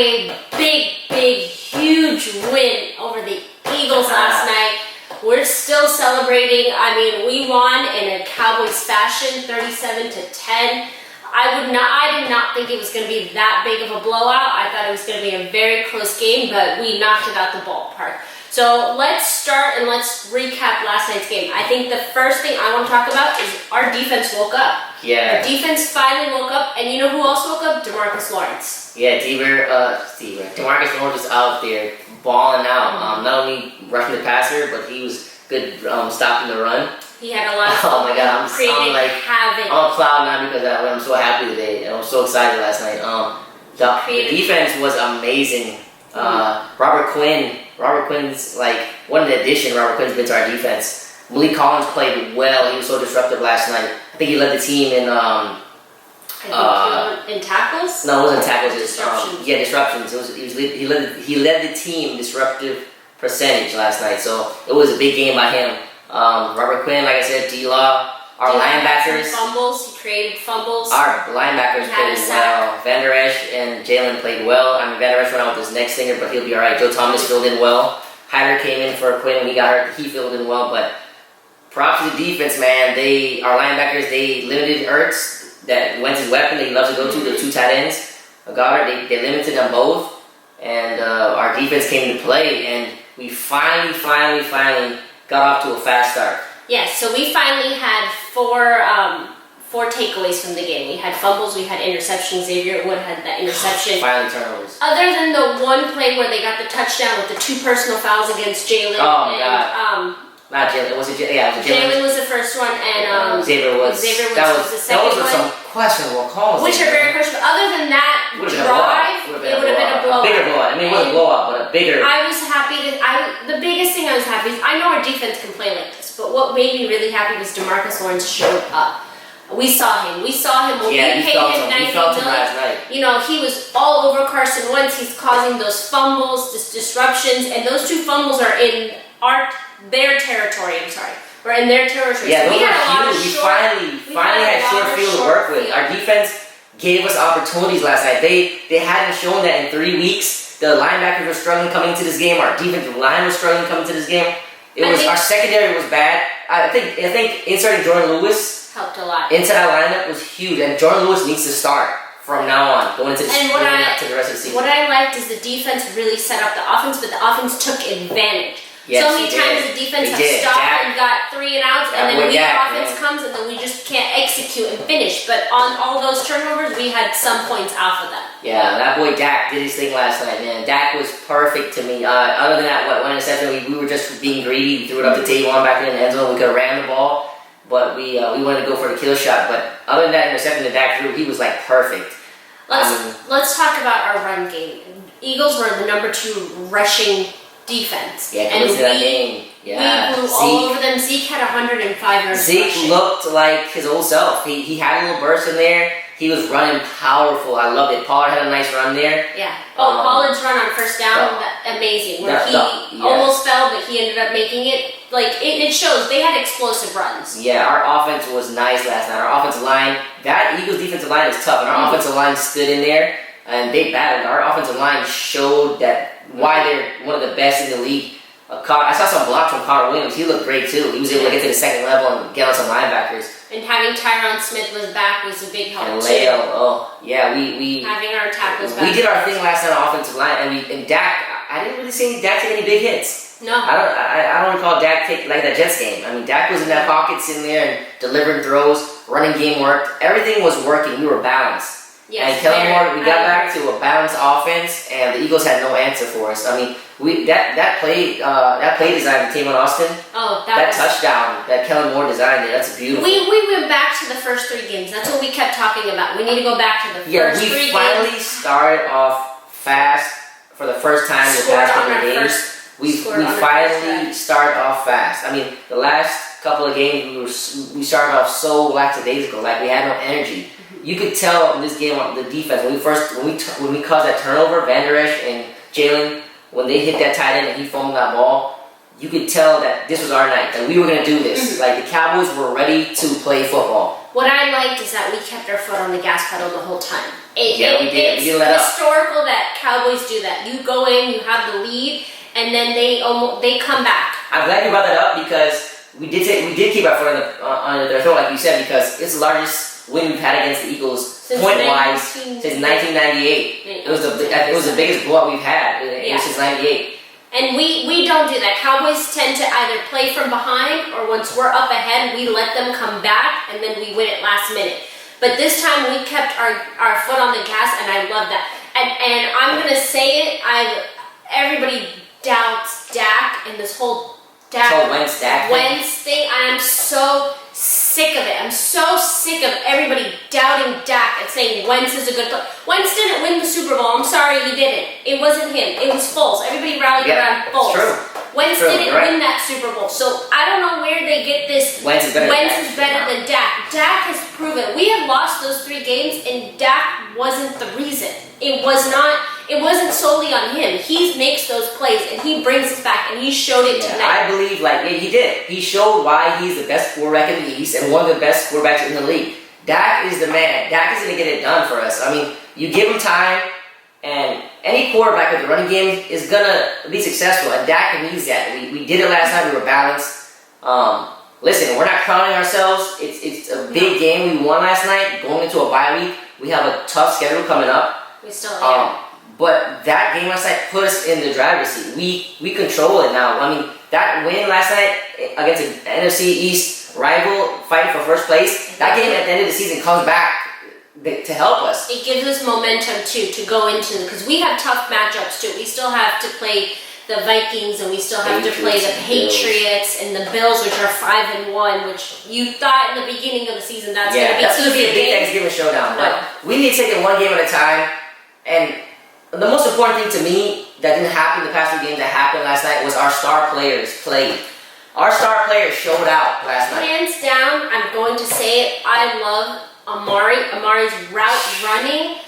a big, huge win over the Eagles last night. We're still celebrating. I mean, we won in a Cowboys fashion, 37-10. I did not think it was going to be that big of a blowout. I thought it was going to be a very close game, but we knocked it out the ballpark. So let's start and let's recap last night's game. I think the first thing I want to talk about is our defense woke up. Yeah. Our defense finally woke up, and you know who else woke up? DeMarcus Lawrence. Yeah, DeMarcus Lawrence was out there balling out. Not only rushing the passer, but he was good stopping the run. He had a lot of Oh my God, I'm like havoc. on cloud nine because I'm so happy today. I was so excited last night. The defense was amazing. Robert Quinn's like what an addition Robert Quinn's been to our defense. Malik Collins played well. He was so disruptive last night. I think he led the team in in tackles. No, it wasn't tackles. Disruptions. Disruptions. He led the team disruptive percentage last night. So it was a big game by him. Robert Quinn, like I said, D-Law, our linebackers. Fumbles. He created fumbles. Our linebackers played well. Van Der Esch and Jalen played well. I mean, Van Der Esch went out with his neck stinger, but he'll be all right. Joe Thomas filled in well. Hyder came in for Quinn when he got hurt. He filled in well, but props to the defense, man. Our linebackers, they limited Ertz. That Wentz's weapon that he loves to go to, the two tight ends. Goddard, they limited them both. And our defense came to play, and we finally got off to a fast start. Yes, so we finally had four takeaways from the game. We had fumbles, we had interceptions. Xavier Wood had that interception. Finally turnovers. Other than the one play where they got the touchdown with the two personal fouls against Jalen. Oh, my God. Not Jalen. Was it Jalen? Yeah, it was Jalen. Jalen was the first one, and Xavier Woods was the second one. That was some questionable calls. Which are very questionable. Other than that drive, it would have been a blowout. A bigger blowout. I mean, it was a blowout, but a bigger. I was happy the biggest thing I was happy is I know our defense can play like this, but what made me really happy was DeMarcus Lawrence showed up. We saw him. We when we paid him $90 million. Last night. You know, he was all over Carson Wentz. He's causing those fumbles, disruptions, and those two fumbles are in their territory. I'm sorry. We're in their territory. Yeah, so we finally had short field to work with. Our defense gave us opportunities last night. They hadn't shown that in 3 weeks. The linebackers were struggling coming into this game. Our defensive line was struggling coming into this game. Our secondary was bad. I think inserting Jordan Lewis helped a lot. Into that lineup was huge, and Jordan Lewis needs to start from now on going into to the rest of the season. What I liked is the defense really set up the offense, but the offense took advantage. Yes, so many times the defense has stopped and got 3 and outs, and then the offense comes, and then we just can't execute and finish. But on all those turnovers, we had some points off of them. Yeah, that boy Dak did his thing last night, man. Dak was perfect to me. Other than that, one interception, we were just being greedy. We threw it up the table on back in the end zone. We could have ran the ball, but we wanted to go for the kill shot. But other than that interception that Dak threw, he was like perfect. Let's talk about our run game. Eagles were the number 2 rushing defense. Yeah, and we blew all over them. Zeke had 105 yards. Zeke looked like his old self. He had a little burst in there. He was running powerful. I loved it. Pollard had a nice run there. Yeah. Pollard's run on first down, amazing. Where he almost fell, but he ended up making it. Like, it shows they had explosive runs. Yeah, our offense was nice last night. Our offensive line, that Eagles defensive line is tough, and our offensive line stood in there, and they battled. Our offensive line showed that why they're one of the best in the league. I saw some blocks from Connor Williams. He looked great too. He was able to get to the second level and get on some linebackers. And having Tyron Smith was back was a big help and too. Leo, we having our tackles back. We did our thing last night on offensive line, and Dak. I didn't really see Dak take any big hits. No. I don't recall Dak take like that Jets game. I mean, Dak was in that pocket, sitting there and delivering throws. Running game worked. Everything was working. We were balanced. Yes, and Kellen Moore, we got back to a balanced offense, and the Eagles had no answer for us. I mean, that play design that came on Austin. Oh, that touchdown that Kellen Moore designed there. That's beautiful. We went back to the first 3 games. That's what we kept talking about. We need to go back to the first 3 games. Yeah, we finally started off fast for the first time in the past couple of games. We finally started off fast. I mean, the last couple of games we started off so lackadaisical, like we had no energy. You could tell in this game on the defense when we caused that turnover, Van Der Esch and Jalen, when they hit that tight end and he fumbled that ball, you could tell that this was our night, that we were going to do this. Like the Cowboys were ready to play football. What I liked is that we kept our foot on the gas pedal the whole time. We did. We did let up. It's historical that Cowboys do that. You go in, you have the lead, and then they come back. I'm glad you brought that up because we did keep our foot on their throat, like you said, because it's the largest win we've had against the Eagles point-wise since 1998. It was the biggest blowout we've had since '98. And we don't do that. Cowboys tend to either play from behind or once we're up ahead, we let them come back and then we win it last minute. But this time we kept our foot on the gas and I love that. And I'm going to say it, everybody doubts Dak and this whole Wentz thing. And I'm so sick of it. I'm so sick of everybody doubting Dak and saying Wentz is a good player. Wentz didn't win the Super Bowl. I'm sorry, he didn't. It wasn't him. It was Foles. Everybody rallied around Foles. True. Wentz didn't win that Super Bowl. So I don't know where they get this Wentz is better than Dak. Dak has proven. We have lost those 3 games and Dak wasn't the reason. It wasn't solely on him. He makes those plays and he brings us back and he showed it tonight. I believe he did. He showed why he's the best quarterback in the East and one of the best quarterbacks in the league. Dak is the man. Dak is going to get it done for us. I mean, you give him time and any quarterback with the running game is going to be successful and Dak needs that. We did it last time. We were balanced. Listen, we're not crowning ourselves. It's a big game. We won last night going into a bye week. We have a tough schedule coming up. We still have. But that game last night put us in the driver's seat. We control it now. I mean, that win last night against an NFC East rival fighting for first place, that game at the end of the season comes back to help us. It gives us momentum too to go into, because we have tough matchups too. We still have to play the Vikings and we still have to play the Patriots and the Bills, which are 5-1, which you thought in the beginning of the season that's going to be a big Thanksgiving showdown. But we need to take it one game at a time. And the most important thing to me that didn't happen the past 2 games that happened last night was our star players played. Our star players showed out last night. Hands down, I'm going to say it, I love Amari. Amari's route running.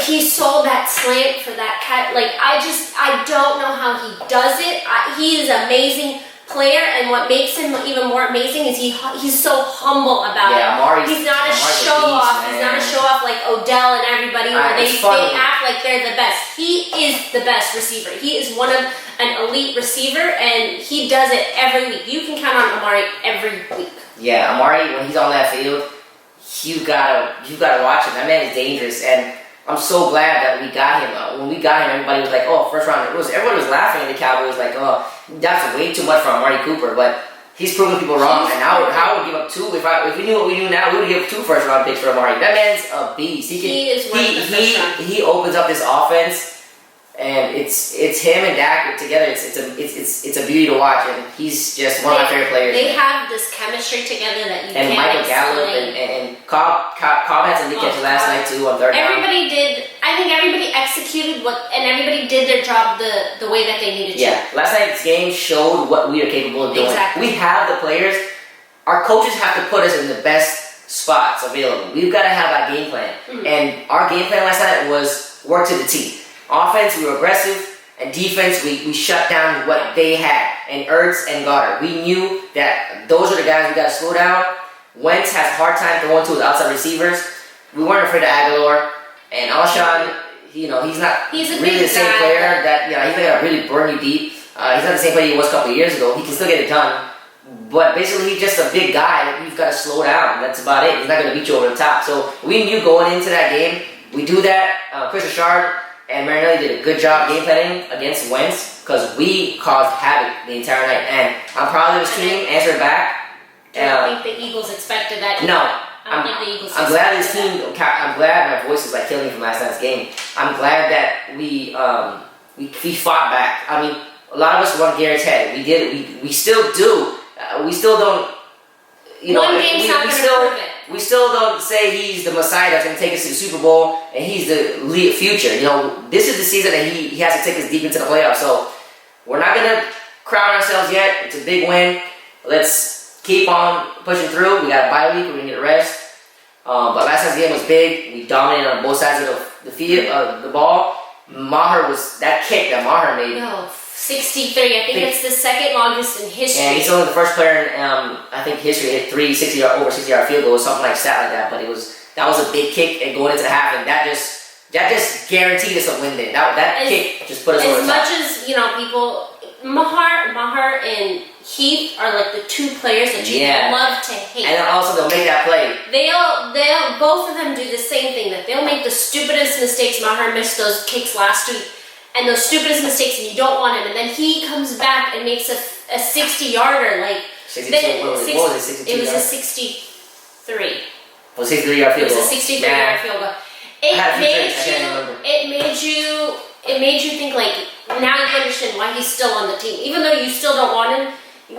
He sold that slant for that cat. I don't know how he does it. He is an amazing player, and what makes him even more amazing is he's so humble about it. He's not a show off. He's not a show off like Odell and everybody where they act like they're the best. He is the best receiver. He is one of an elite receiver, and he does it every week. You can count on Amari every week. Yeah, Amari, when he's on that field, you gotta watch him. That man is dangerous, and I'm so glad that we got him. When we got him, everybody was like, "Oh, first round." Everyone was laughing at the Cowboys, like, "Oh, that's way too much for Amari Cooper." But he's proven people wrong, and now I would give up 2. If we knew what we do now, we would give 2 first round picks for Amari. That man's a beast. He is worth the first round. He opens up this offense. And it's him and Dak together. It's a beauty to watch, and he's just one of my favorite players. They have this chemistry together that you can't explain. And Michael Gallup and Cobb had some big catches last night too on third down. Everybody did. I think everybody executed and everybody did their job the way that they needed to. Yeah, last night's game showed what we are capable of doing. Exactly. We have the players. Our coaches have to put us in the best spots available. We've got to have that game plan, and our game plan last night was work to the T. Offense, we were aggressive, and defense, we shut down what they had, and Ertz and Goddard. We knew that those are the guys we got to slow down. Wentz has a hard time throwing to his outside receivers. We weren't afraid of Aguilar, and Alshon, he's not really the same player that, he's not going to really burn you deep. He's not the same player he was a couple of years ago. He can still get it done, but basically he's just a big guy that you've got to slow down. That's about it. He's not going to beat you over the top. So we knew going into that game, we do that. Chris Richard and Marinelli did a good job game planning against Wentz because we caused havoc the entire night. And I'm proud of this team answering back. I don't think the Eagles expected that. No. I don't think the Eagles I'm glad this team, I'm glad my voice is like killing me from last night's game. I'm glad that we fought back. I mean, a lot of us want Garrett's head. We still do. We still don't, One game's not going to prove it. We still don't say he's the Messiah that's going to take us to the Super Bowl and he's the future. This is the season that he has to take us deep into the playoffs. So we're not going to crown ourselves yet. It's a big win. Let's keep on pushing through. We got a bye week. We're going to get a rest. But last night's game was big. We dominated on both sides of the field, the ball. That kick that Maher made. No, 63. I think it's the second longest in history. And he's only the first player in, I think, history to hit 3 over 60-yard field goals, something like that. But it was that was a big kick and going into the half, and that just guaranteed us a win there. That kick just put us over the top. As much as, you know, people, Maher and Heath are like the two players that you love to hate. And then also they'll make that play. They'll both of them do the same thing, that they'll make the stupidest mistakes. Maher missed those kicks last week, and those stupidest mistakes, and you don't want him, and then he comes back and makes a 60-yarder, like 62, what was it, 62 it was yards? a 63. Well, 63-yard field goal. It was a 63-yard field goal. It made you think, like, now you understand why he's still on the team. Even though you still don't want him,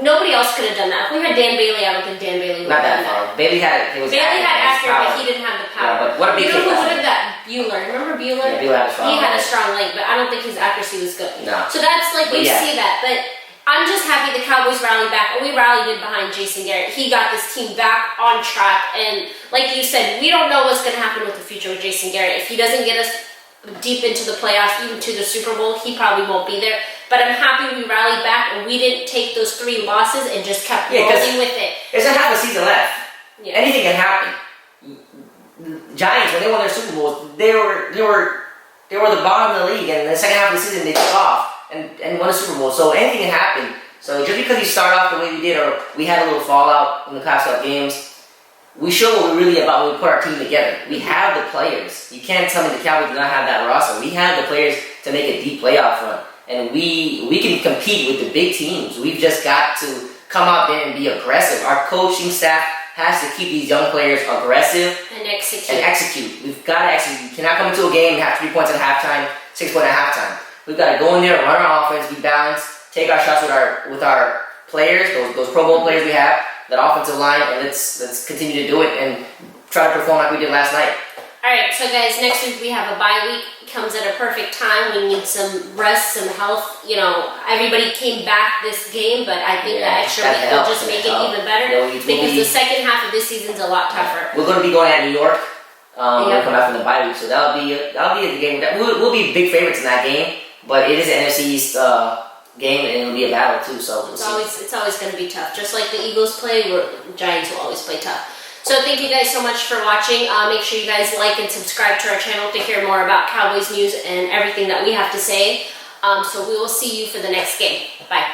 nobody else could have done that. If we had Dan Bailey, I don't think Dan Bailey would have done that. Bailey had accurate, but he didn't have the power. Yeah, but what a big you know kick who would have that? Bueller. Remember Bueller? Yeah, Bueller had a strong He had a leg. strong leg, but I don't think his accuracy was good. No. So that's like, you see that. But I'm just happy the Cowboys rallied back, and we rallied in behind Jason Garrett. He got this team back on track, and like you said, we don't know what's going to happen with the future with Jason Garrett. If he doesn't get us deep into the playoffs, even to the Super Bowl, he probably won't be there. But I'm happy we rallied back and we didn't take those 3 losses and just kept rolling with it. There's a half a season left. Yeah. Anything can happen. The Giants, when they won their Super Bowl, they were the bottom of the league, and in the second half of the season they took off and won a Super Bowl. So anything can happen. So just because you start off the way we did, or we had a little fallout in the past couple games, we show what we're really about when we put our team together. We have the players. You can't tell me the Cowboys do not have that roster. We have the players to make a deep playoff run. And we can compete with the big teams. We've just got to come out there and be aggressive. Our coaching staff has to keep these young players aggressive and execute. We've got to execute. You cannot come into a game and have 3 points at halftime, 6 points at halftime. We've got to go in there, run our offense, be balanced, take our shots with our players, those Pro Bowl players we have, that offensive line, and let's continue to do it and try to perform like we did last night. Alright, so guys, next week we have a bye week. It comes at a perfect time. We need some rest, some health. You know, everybody came back this game, but I think that extra week will just make it even better, because the second half of this season's a lot tougher. We're going to be going at New York. We'll come back from the bye week, so that'll be a game. We'll be big favorites in that game, but it is an NFC East game, and it'll be a battle too. So it's always going to be tough. Just like the Eagles play, Giants will always play tough. So thank you guys so much for watching. Make sure you guys like and subscribe to our channel to hear more about Cowboys news and everything that we have to say. So we will see you for the next game. Bye.